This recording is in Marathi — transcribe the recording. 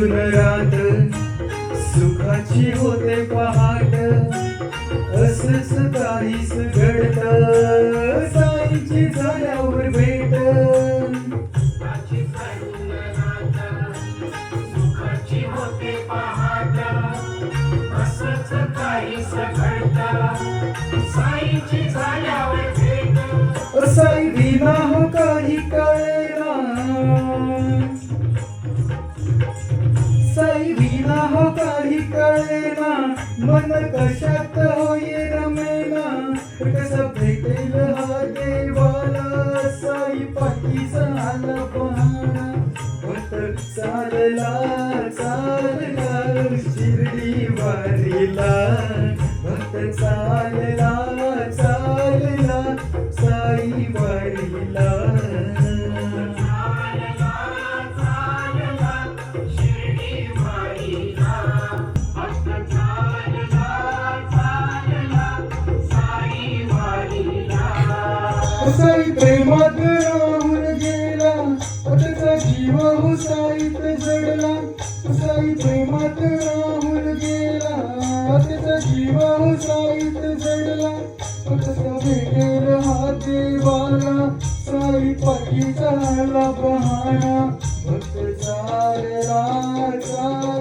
अजून रात सुखाची होते पहाट असंच काहीच घडत साईची झाल्यावर भेट सुखाची होते पहाट असंच काहीच घडत साईची झाल्यावर भेट साई विना हो काही कळेना साई विना हो काही कळेना मन कशात होई रमेना कसा भेटेल हा देवाला साई पाठीचा आला बहाणा भक्त चालला चालला शिर्डी वारीला भक्त चालला चालला साई वारीला साई प्रेमात राहून गेला त्याचा जीव हो साईत जडला साई प्रेमात राहून गेला त्याचा जीव हो साईत जडला कसा भेटेल हा देवाला साई पाठी झाला बहाणा भक्त चालला चालला